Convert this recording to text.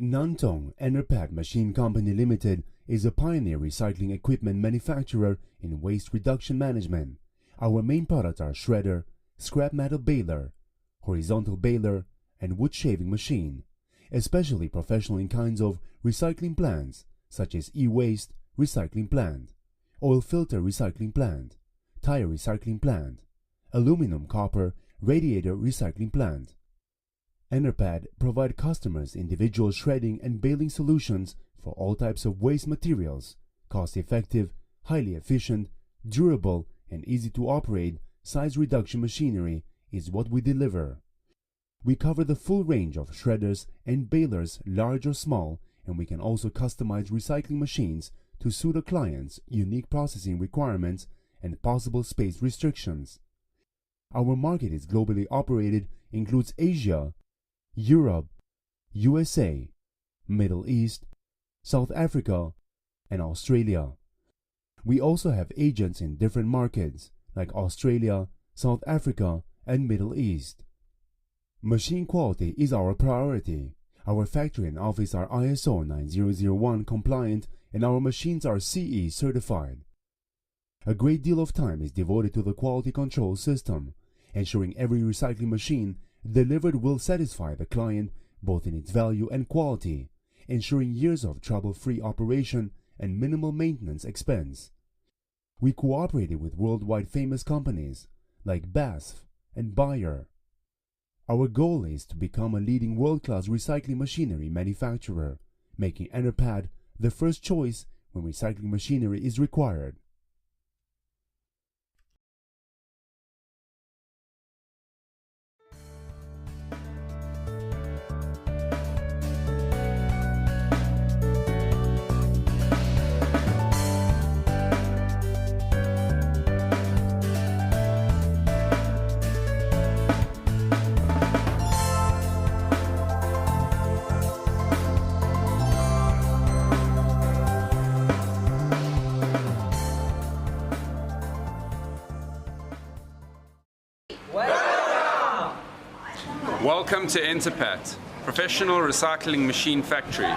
Nantong Enerpat Machine Company Limited is a pioneer recycling equipment manufacturer in waste reduction management. Our main products are shredder, scrap metal baler, horizontal baler, and wood shaving machine, especially professional in kinds of recycling plants such as e-waste recycling plant, oil filter recycling plant, tire recycling plant, aluminum copper radiator recycling plant. Enerpat provide customers individual shredding and baling solutions for all types of waste materials. Cost-effective, highly efficient, durable, and easy to operate size reduction machinery is what we deliver. We cover the full range of shredders and balers, large or small, and we can also customize recycling machines to suit a client's unique processing requirements and possible space restrictions. Our market is globally operated, includes Asia, Europe, USA, Middle East, South Africa, and Australia. We also have agents in different markets like Australia, South Africa, and Middle East. Machine quality is our priority. Our factory and office are ISO 9001 compliant and our machines are CE certified. A great deal of time is devoted to the quality control system, ensuring every recycling machine delivered will satisfy the client both in its value and quality, ensuring years of trouble-free operation and minimal maintenance expense. We cooperated with worldwide famous companies like BASF and Bayer. Our goal is to become a leading world-class recycling machinery manufacturer, making Enerpat the first choice when recycling machinery is required. Welcome to Enerpat, professional recycling machine factory.